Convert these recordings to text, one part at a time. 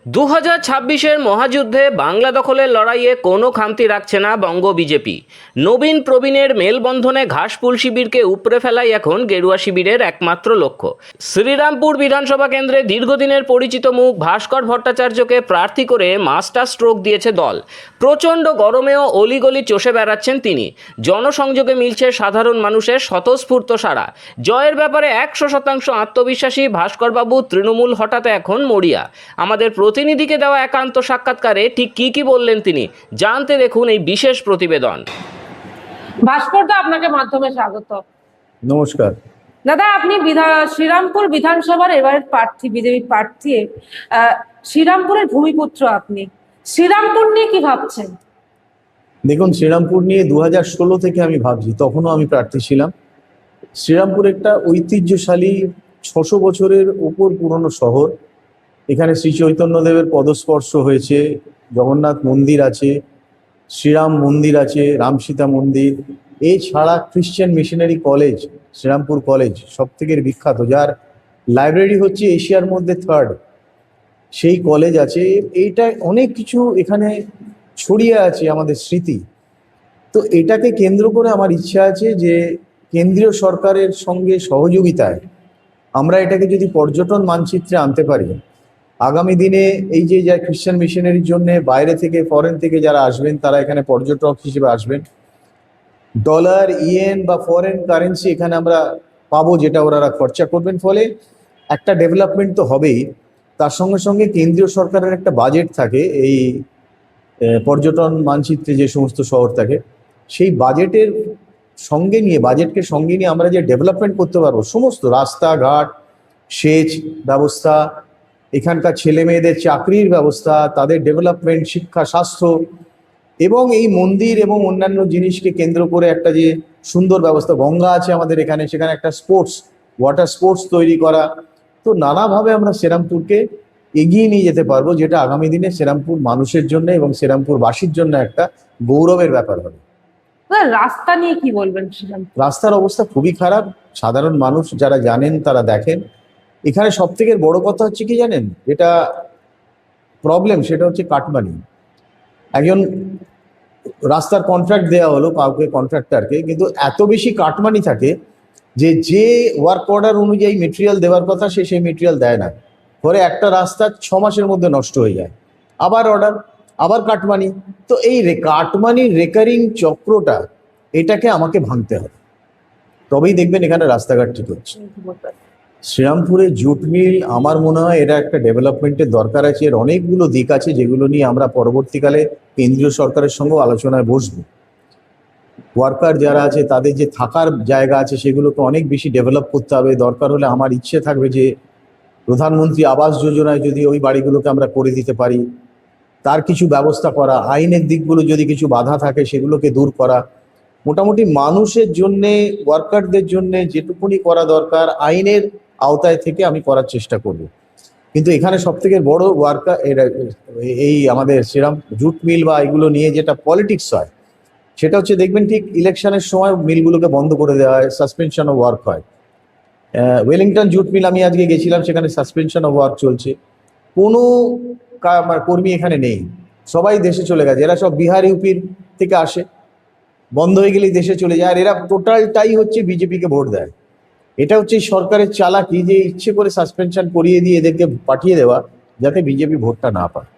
2026-এর মহাযুদ্ধে বাংলা দখলের লড়াইয়ে কোনো খামতি রাখছে না বঙ্গ বিজেপি। নবীন প্রবীণের মেলবন্ধনে ঘাসফুল শিবিরকে উপড়ে ফেলাই এখন গেরুয়া শিবিরের একমাত্র লক্ষ্য। শ্রীরামপুর বিধানসভা কেন্দ্রে দীর্ঘদিনের পরিচিত মুখ ভাস্কর ভট্টাচার্যকে প্রার্থী করে মাস্টার স্ট্রোক দিয়েছে দল। প্রচণ্ড গরমেও অলিগলি চষে বেড়াচ্ছেন তিনি। জনসংযোগে মিলছে সাধারণ মানুষের স্বতঃস্ফূর্ত সাড়া। জয়ের ব্যাপারে 100% আত্মবিশ্বাসী ভাস্করবাবু তৃণমূল হঠাতে এখন মরিয়া। আমাদের প্রতিনিধিকে দেওয়া একান্ত সাক্ষাৎকারে ঠিক কি বললেন তিনি, জানতে দেখুন এই বিশেষ প্রতিবেদন। ভাস্করদা, আপনাকে মাধ্যমে স্বাগত। নমস্কার দাদা, আপনি শ্রীরামপুর বিধানসভার এবারের প্রার্থী, বিজেপি প্রার্থী। শ্রীরামপুরের ভূমিপুত্র আপনি, শ্রীরামপুর নিয়ে কি ভাবছেন? দেখুন, শ্রীরামপুর নিয়ে 2016 থেকে আমি ভাবছি, তখনও আমি প্রার্থী ছিলাম। শ্রীরামপুর একটা ঐতিহ্যশালী 600 বছরের উপর পুরনো শহর। এখানে শ্রী চৈতন্যদেবের পদস্পর্শ হয়েছে, জগন্নাথ মন্দির আছে, শ্রীরাম মন্দির আছে, রামসীতা মন্দির। এছাড়া Christian missionary college, Serampore college সব থেকে বিখ্যাত, যার লাইব্রেরি হচ্ছে এশিয়ার মধ্যে 3rd, সেই কলেজ আছে। এইটা অনেক কিছু এখানে ছড়িয়ে আছে আমাদের স্মৃতি। তো এটাকে কেন্দ্র করে আমার ইচ্ছা আছে যে কেন্দ্রীয় সরকারের সঙ্গে সহযোগিতায় আমরা এটাকে যদি পর্যটন মানচিত্রে আনতে পারি, আগামী দিনে এই যে যা খ্রিশ্চান মিশনারির জন্য বাইরে থেকে, ফরেন থেকে যারা আসবেন, তারা এখানে পর্যটক হিসেবে আসবেন। ডলার, ইয়েন বা ফরেন কারেন্সি এখানে আমরা পাবো, যেটা ওনারা খরচা করবেন। ফলে একটা ডেভেলপমেন্ট তো হবেই, তার সঙ্গে সঙ্গে কেন্দ্রীয় সরকারের একটা বাজেট থাকে এই পর্যটন মানচিত্রে যে সমস্ত শহর থাকে, সেই বাজেটের সঙ্গে নিয়ে, বাজেটকে সঙ্গে নিয়ে আমরা যে ডেভেলপমেন্ট করতে পারবো, সমস্ত রাস্তাঘাট, সেচ ব্যবস্থা, এখানকার ছেলে মেয়েদের চাকরির ব্যবস্থা, তাদের ডেভেলপমেন্ট, শিক্ষা, স্বাস্থ্য এবং এই মন্দির এবং অন্যান্য জিনিসকে কেন্দ্র করে একটা যে সুন্দর ব্যবস্থা, গঙ্গা আছে আমাদের এখানে, সেখানে একটা স্পোর্টস, ওয়াটার স্পোর্টস তৈরি করা। তো নানাভাবে আমরা শ্রীরামপুরকে এগিয়ে নিয়ে যেতে পারবো, যেটা আগামী দিনে শ্রীরামপুর মানুষের জন্য এবং শ্রীরামপুরবাসীর জন্য একটা গৌরবের ব্যাপার হবে। রাস্তা নিয়ে কি বলবেন? রাস্তার অবস্থা খুবই খারাপ। সাধারণ মানুষ যারা জানেন তারা দেখেন। এখানে সব থেকে বড় কথা হচ্ছে কি জানেন, যেটা প্রবলেম, সেটা হচ্ছে কাটমানি। একজন রাস্তার কন্ট্রাক্ট দেওয়া হলো কাউকে, কন্ট্রাক্টরকে, কিন্তু এত বেশি কাটমানি থাকে যে ওয়ার্ক অর্ডার অনুযায়ী মেটেরিয়াল দেওয়ার কথা সে সেই মেটেরিয়াল দেয় না। পরে একটা রাস্তা 6 মাসের মধ্যে নষ্ট হয়ে যায়, আবার অর্ডার, আবার কাটমানি। তো এই কাটমানির রেকারিং চক্রটা, এটাকে আমাকে ভাঙতে হবে, তবেই দেখবেন এখানে রাস্তাঘাট ঠিক হচ্ছে। শ্রীরামপুরে জুট মিল, আমার মনে হয় এরা একটা ডেভেলপমেন্টের দরকার আছে। এর অনেকগুলো দিক আছে যেগুলো নিয়ে আমরা পরবর্তীকালে কেন্দ্রীয় সরকারের সঙ্গেও আলোচনায় বসবো। ওয়ার্কার যারা আছে তাদের যে থাকার জায়গা আছে সেগুলোকে অনেক বেশি ডেভেলপ করতে হবে। দরকার হলে আমার ইচ্ছে থাকবে যে প্রধানমন্ত্রী আবাস যোজনায় যদি ওই বাড়িগুলোকে আমরা করে দিতে পারি, তার কিছু ব্যবস্থা করা, আইনের দিকগুলো যদি কিছু বাধা থাকে সেগুলোকে দূর করা। মোটামুটি মানুষের জন্যে, ওয়ার্কারদের জন্যে যেটুকুনি করা দরকার আইনের আওতায় থেকে আমি করার চেষ্টা করব। কিন্তু এখানে সব থেকে বড় ওয়ার্কার, এই আমাদের শ্রীরাম জুট মিল বা এগুলো নিয়ে যেটা পলিটিক্স হয়, সেটা হচ্ছে দেখবেন ঠিক ইলেকশনের সময় মিলগুলোকে বন্ধ করে দেওয়া হয়, সাসপেনশন অফ ওয়ার্ক হয়। ওয়েলিংটন জুট মিল আমি আজকে গেছিলাম, সেখানে সাসপেনশন অফ ওয়ার্ক চলছে। কোনো কর্মী এখানে নেই, সবাই দেশে চলে গেছে। এরা সব বিহার, ইউপির থেকে আসে, বন্ধ হয়ে গেলেই দেশে চলে যায়। আর এরা টোটালটাই হচ্ছে বিজেপিকে ভোট দেয়। এটা হচ্ছে সরকারের চালাকি, যে ইচ্ছে করে সাসপেনশন করিয়ে দিয়ে এদেরকে পাঠিয়ে দেওয়া, যাতে বিজেপি ভোটটা না পায়।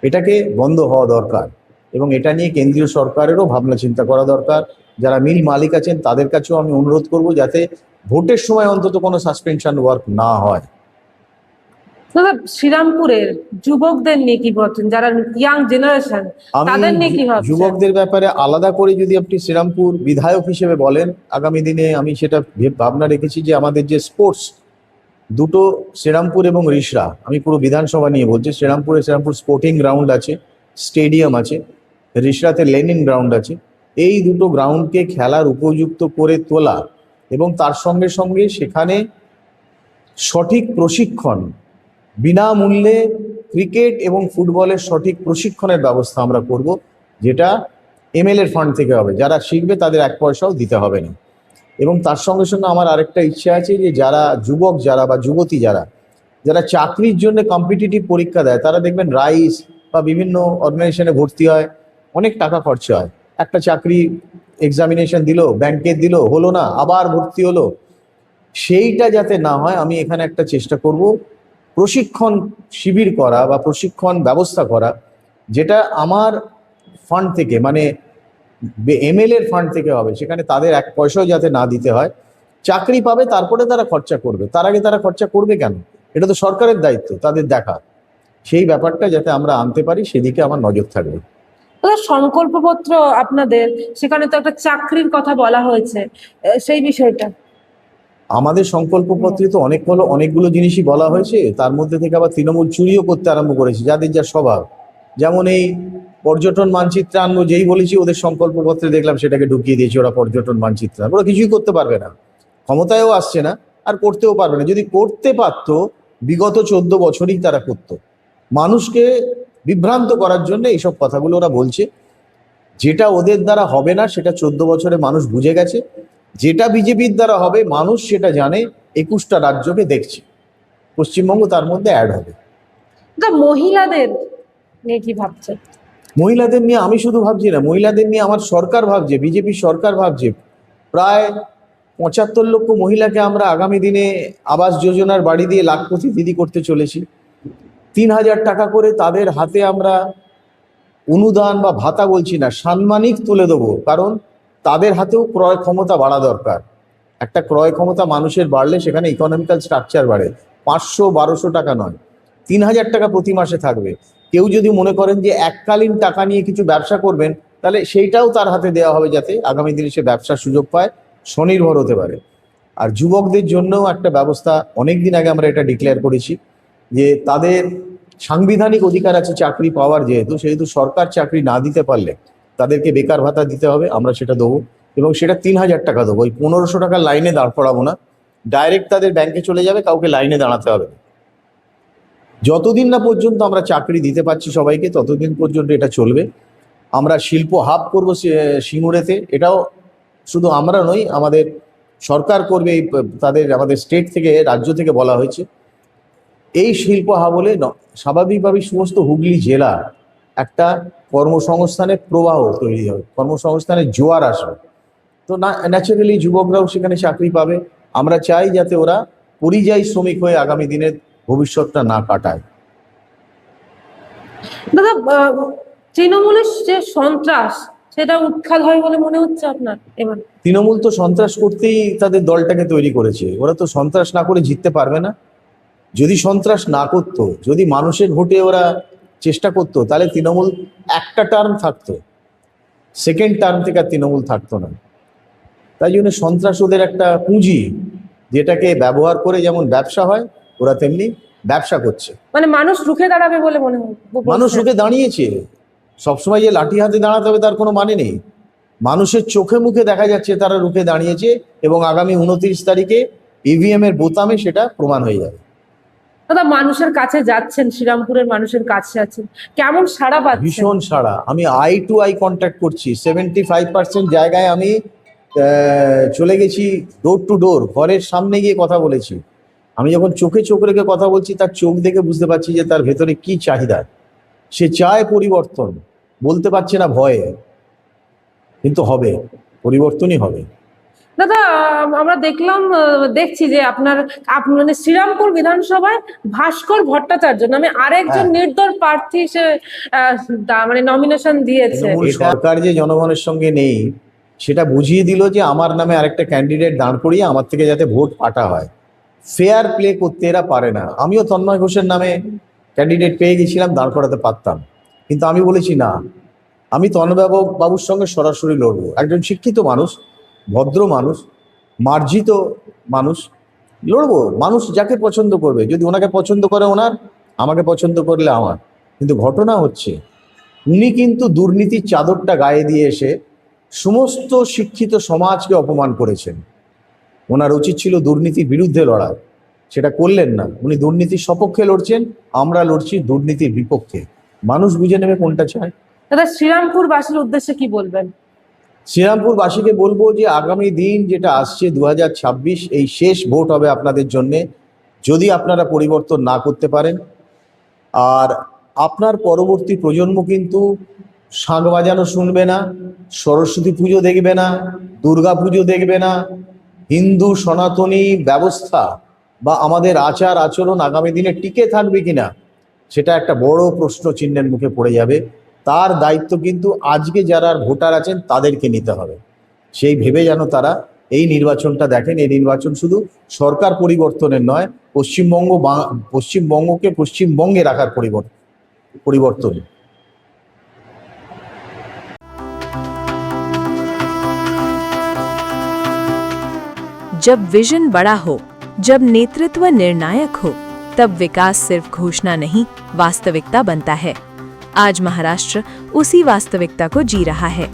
এটাকে বন্ধ হওয়া দরকার এবং এটা নিয়ে কেন্দ্রীয় সরকারেরও ভাবনা চিন্তা করা দরকার। যারা মিল মালিক আছেন তাদের কাছেও আমি অনুরোধ করব যাতে ভোটের সময় অন্তত কোনো সাসপেনশন ওয়ার্ক না হয়। দাদা, শ্রীরামপুরের যুবকদের নিয়ে কি বলছেন, যারা ইয়াং জেনারেশন, তাদের নিয়ে কি ভাবছেন? যুবকদের ব্যাপারে আলাদা করে যদি আপনি শ্রীরামপুর বিধায়ক হিসেবে বলেন, আগামী দিনে আমি সেটা ভাবনা রেখেছি যে আমাদের যে স্পোর্টস দুটো, শ্রীরামপুর এবং রিষড়া, আমি পুরো বিধানসভা নিয়ে বলছি। শ্রীরামপুর স্পোর্টিং গ্রাউন্ড আছে, স্টেডিয়াম আছে, রিষড়াতে লেনিন গ্রাউন্ড আছে। এই দুটো গ্রাউন্ডকে খেলার উপযুক্ত করে তোলা এবং তার সঙ্গে সঙ্গে সেখানে সঠিক প্রশিক্ষণ, বিনামূল্যে ক্রিকেট এবং ফুটবলের সঠিক প্রশিক্ষণের ব্যবস্থা আমরা করব, যেটা এমএলএ ফান্ড থেকে হবে। যারা শিখবে তাদের 1 পয়সাও দিতে হবে না। এবং তার সঙ্গে সঙ্গে আমার আরেকটা ইচ্ছা আছে যে যারা যুবক, যারা বা যুবতী যারা যারা চাকরির জন্য কম্পিটিটিভ পরীক্ষা দেয় তারা দেখবেন রাইস বা বিভিন্ন অর্গানাইজেশনে ভর্তি হয়, অনেক টাকা খরচা হয়। একটা চাকরি এক্সামিনেশন দিল, ব্যাংকের দিল, হলো না, আবার ভর্তি হলো। সেইটা যাতে না হয় আমি এখানে একটা চেষ্টা করব প্রশিক্ষণ শিবির করা বা প্রশিক্ষণ ব্যবস্থা করা, যেটা আমার ফান্ড থেকে, মানে এমএলএ এর ফান্ড থেকে হবে, সেখানে তাদের এক পয়সাও যাতে না দিতে হয়। চাকরি পাবে তারপরে তারা খরচা করবে, তার আগে তারা খরচা করবে কেন? এটা তো সরকারের দায়িত্ব তাদের দেখা। সেই ব্যাপারটা যাতে আমরা আনতে পারি সেদিকে আমার নজর থাকবে। দাদা, সংকল্পপত্র আপনাদের, সেখানে তো একটা চাকরির কথা বলা হয়েছে, সেই বিষয়টা। আমাদের সংকল্পপত্রে তো অনেকগুলো জিনিসই বলা হয়েছে, তার মধ্যে থেকে আবার তৃণমূল চুরিও করতে আরম্ভ করেছে, যাদের যা স্বভাব। যেমন এই পর্যটন মানচিত্র আনবো, যেই বলেছি ওদের সংকল্পপত্রে দেখলাম সেটাকে ঢুকিয়ে দিয়েছে ওরা পর্যটন মানচিত্র। ওরা কিছুই করতে পারবে না, ক্ষমতায়ও আসছে না, আর করতেও পারবে না। যদি করতে পারতো বিগত 14 বছরই তারা করতো। মানুষকে বিভ্রান্ত করার জন্য এইসব কথাগুলো ওরা বলছে। যেটা ওদের দ্বারা হবে না সেটা 14 বছরে মানুষ বুঝে গেছে, যেটা বিজেপির দ্বারা হবে মানুষ সেটা জানে। 21টা রাজ্যকে দেখছে, পশ্চিমবঙ্গ তার মধ্যে অ্যাড হবে। দাদা, মহিলাদের নিয়ে কি ভাবছেন? মহিলাদের নিয়ে আমি শুধু ভাবছি না, মহিলাদের নিয়ে আমার সরকার ভাবছে, বিজেপি সরকার ভাবছে। প্রায় 75 লক্ষ মহিলাকে আমরা আগামী দিনে আবাস যোজনার বাড়ি দিয়ে লাখপতি দিদি করতে চলেছি। 3000 টাকা করে তাদের হাতে আমরা অনুদান বা ভাতা বলছি না, সাম্মানিক তুলে দেবো। কারণ তাদের হাতেও ক্রয় ক্ষমতা বাড়া দরকার। একটা ক্রয় ক্ষমতা মানুষের বাড়লে সেখানে ইকোনমিক্যাল স্ট্রাকচার বাড়ে। 500-1200 টাকা নয়, 3000 টাকা প্রতি মাসে থাকবে। কেউ যদি মনে করেন যে এককালীন টাকা নিয়ে কিছু ব্যবসা করবেন, তাহলে সেইটাও তার হাতে দেওয়া হবে, যাতে আগামী দিনে সে ব্যবসার সুযোগ পায়, স্বনির্ভর হতে পারে। আর যুবকদের জন্যও একটা ব্যবস্থা অনেকদিন আগে আমরা এটা ডিক্লেয়ার করেছি, যে তাদের সাংবিধানিক অধিকার আছে চাকরি পাওয়ার, সেহেতু সরকার চাকরি না দিতে পারলে তাদেরকে বেকার ভাতা দিতে হবে, আমরা সেটা দেবো। এবং সেটা 3000 টাকা দেবো। ওই 1500 টাকার লাইনে দাঁড় করাবো না, ডাইরেক্ট তাদের ব্যাংকে চলে যাবে, কাউকে লাইনে দাঁড়াতে হবে না। যতদিন না পর্যন্ত আমরা চাকরি দিতে পারছি সবাইকে, ততদিন পর্যন্ত এটা চলবে। আমরা শিল্প হাব করবো সিঙ্গুরেতে, এটাও শুধু আমরা নই, আমাদের সরকার করবে। আমাদের স্টেট থেকে, রাজ্য থেকে বলা হয়েছে। এই শিল্প হাব হলে স্বাভাবিকভাবেই সমস্ত হুগলি জেলা একটা কর্মসংস্থানের প্রবাহ তৈরি হবে, কর্মসংস্থানের জোয়ার আসবে। তো ন্যাচারালি যুবকরাও সেখানে চাকরি পাবে। আমরা চাই যাতে ওরা পরিযায়ী শ্রমিক হয়ে আগামী দিনের ভবিষ্যৎটা না কাটায়। দাদা, তৃণমূলের যে সন্ত্রাস, সেটা উৎখাত হয় বলে মনে হচ্ছে আপনার এবার? তৃণমূল তো সন্ত্রাস করতেই তাদের দলটাকে তৈরি করেছে, ওরা তো সন্ত্রাস না করে জিততে পারবে না। যদি সন্ত্রাস না করতো, যদি মানুষের ভোটে ওরা চেষ্টা করতো, তাহলে তৃণমূল একটা টার্ম থাকতো, সেকেন্ড টার্ম থেকে আর তৃণমূল থাকতো না। তাই জন্য সন্ত্রাস ওদের একটা পুঁজি, যেটাকে ব্যবহার করে যেমন ব্যবসা হয়, ওরা তেমনি ব্যবসা করছে। মানে মানুষ রুখে দাঁড়াবে বলে মনে হয়? মানুষ রুখে দাঁড়িয়েছে। সবসময় যে লাঠি হাতে দাঁড়াতে হবে তার কোনো মানে নেই। মানুষের চোখে মুখে দেখা যাচ্ছে তারা রুখে দাঁড়িয়েছে, এবং আগামী 29 তারিখে ইভিএম এর বোতামে সেটা প্রমাণ হয়ে যাবে। দাদা, মানুষের কাছে যাচ্ছেন, শ্রীরামপুরের মানুষের কাছে আছেন, কেমন সাড়া পাচ্ছেন? ভীষণ সাড়া। আমি আই টু আই কন্ট্যাক্ট করছি। 75% জায়গায় আমি চলে গেছি, ডোর টু ডোর, ঘরের সামনে গিয়ে কথা বলেছি। আমি যখন চোখে চোখ রেখে কথা বলছি, তার চোখ দেখে বুঝতে পারছি যে তার ভেতরে কি চাহিদা। সে চায় পরিবর্তন, বলতে পারছে না ভয়ে, কিন্তু হবে, পরিবর্তনই হবে। দাদা, আমরা দেখছি যে আপনার মানে শ্রীরামপুর বিধানসভায় ভাস্কর ভট্টাচার্য নামে আরেকজন হ্যাঁ। নির্দল প্রার্থী হিসেবে মানে নমিনেশন দিয়েছে। তৃণমূল সরকার যে জনগণের সঙ্গে নেই, সেটা বুঝিয়ে দিল যে আমার নামে আরেকটা ক্যান্ডিডেট দাঁড় করিয়ে আমার থেকে যাতে ভোট পাটা হয়। ফেয়ার প্লে করতে এরা পারে না। আমিও তন্ময় ঘোষের নামে ক্যান্ডিডেট পেয়ে গেছিলাম, দাঁড় করাতে পারতাম, কিন্তু আমি বলেছি না, আমি তন্ময় বাবুর সঙ্গে সরাসরি লড়বো। একজন শিক্ষিত মানুষ, ভদ্র মানুষ, মার্জিত মানুষ, লড়বো। মানুষ যাকে পছন্দ করবে, যদি ওনাকে পছন্দ করে ওনার, আমাকে পছন্দ করলে আমার। কিন্তু ঘটনা হচ্ছে, উনি কিন্তু দুর্নীতির চাদরটা গায়ে দিয়ে এসে সমস্ত শিক্ষিত সমাজকে অপমান করেছেন। ওনার উচিত ছিল দুর্নীতির বিরুদ্ধে লড়া, সেটা করলেন না। উনি দুর্নীতির সপক্ষে লড়ছেন, আমরা লড়ছি দুর্নীতির বিপক্ষে। মানুষ বুঝে নেবে কোনটা চায়। দাদা, শ্রীরামপুরবাসীর উদ্দেশ্যে কি বলবেন? শ্রীরামপুরবাসীকে বলবো যে আগামী দিন যেটা আসছে 2026, এই শেষ ভোট হবে আপনাদের জন্যে। যদি আপনারা পরিবর্তন না করতে পারেন। আর আপনার পরবর্তী প্রজন্ম কিন্তু শাঁখ বাজানো শুনবে না, সরস্বতী পুজো দেখবে না, দুর্গা পুজো দেখবে না। হিন্দু সনাতনী ব্যবস্থা বা আমাদের আচার আচরণ আগামী দিনে টিকে থাকবে কিনা, সেটা একটা বড় প্রশ্ন চিহ্নের মুখে পড়ে যাবে। তার দায়িত্ব কিন্তু আজকে যারা ভোটার আছেন তাদেরকে নিতে হবে। সেই ভেবে যেন তারা এই নির্বাচনটা দেখেন। এই নির্বাচন শুধু সরকার পরিবর্তনের নয়, পশ্চিমবঙ্গকে পশ্চিমবঙ্গে রাখার পরিবর্তন। जब विजन बड़ा हो, जब नेतृत्व निर्णायक हो, तब विकास सिर्फ घोषणा नहीं, वास्तविकता बनता है। आज महाराष्ट्र उसी वास्तविकता को जी रहा है।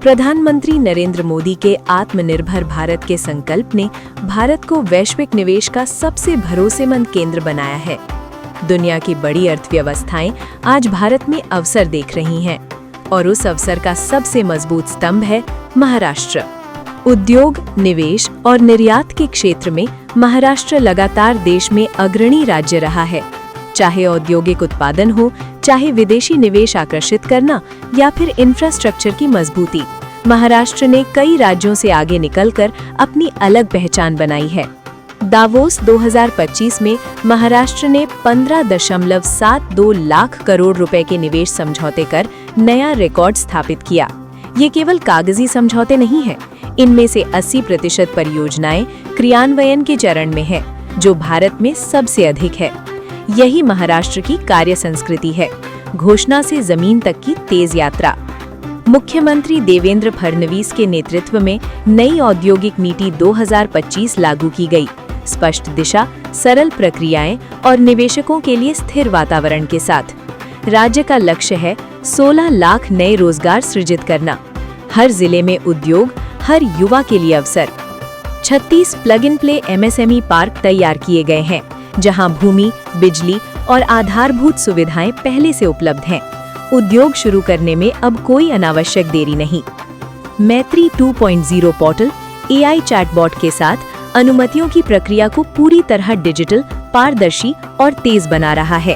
प्रधानमंत्री नरेंद्र मोदी के आत्मनिर्भर भारत के संकल्प ने भारत को वैश्विक निवेश का सबसे भरोसेमंद केंद्र बनाया है। दुनिया की बड़ी अर्थव्यवस्थाएं आज भारत में अवसर देख रही हैं, और उस अवसर का सबसे मजबूत स्तंभ है महाराष्ट्र। उद्योग, निवेश और निर्यात के क्षेत्र में महाराष्ट्र लगातार देश में अग्रणी राज्य रहा है। चाहे औद्योगिक उत्पादन हो, चाहे विदेशी निवेश आकर्षित करना या फिर इंफ्रास्ट्रक्चर की मजबूती, महाराष्ट्र ने कई राज्यों से आगे निकलकर अपनी अलग पहचान बनाई है। दावोस 2025 में महाराष्ट्र ने 15.72 लाख करोड़ रुपए के निवेश समझौते कर नया रिकॉर्ड स्थापित किया। ये केवल कागजी समझौते नहीं है, इनमें से 80% परियोजनाएं क्रियान्वयन के चरण में है, जो भारत में सबसे अधिक है। यही महाराष्ट्र की कार्य संस्कृति है, घोषणा से जमीन तक की तेज यात्रा। मुख्यमंत्री देवेंद्र फडणवीस के नेतृत्व में नई औद्योगिक नीति 2025 लागू की गई। स्पष्ट दिशा, सरल प्रक्रियाएं और निवेशकों के लिए स्थिर वातावरण के साथ राज्य का लक्ष्य है 16 लाख नए रोजगार सृजित करना। हर जिले में उद्योग, हर युवा के लिए अवसर। 36 plug in play MSME park तैयार किए गए हैं, जहां भूमि, बिजली और आधारभूत सुविधाएं पहले से उपलब्ध हैं। उद्योग शुरू करने में अब कोई अनावश्यक देरी नहीं। मैत्री 2.0 पोर्टल AI चैटबॉट के साथ अनुमतियों की प्रक्रिया को पूरी तरह डिजिटल, पारदर्शी और तेज बना रहा है।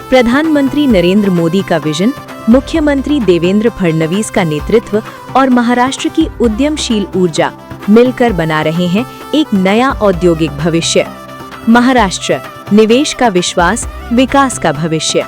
प्रधानमंत्री नरेंद्र मोदी का विजन, मुख्यमंत्री देवेंद्र फडणवीस का नेतृत्व और महाराष्ट्र की उद्यमशील ऊर्जा मिलकर बना रहे हैं एक नया औद्योगिक भविष्य। महाराष्ट्र, निवेश का विश्वास, विकास का भविष्य।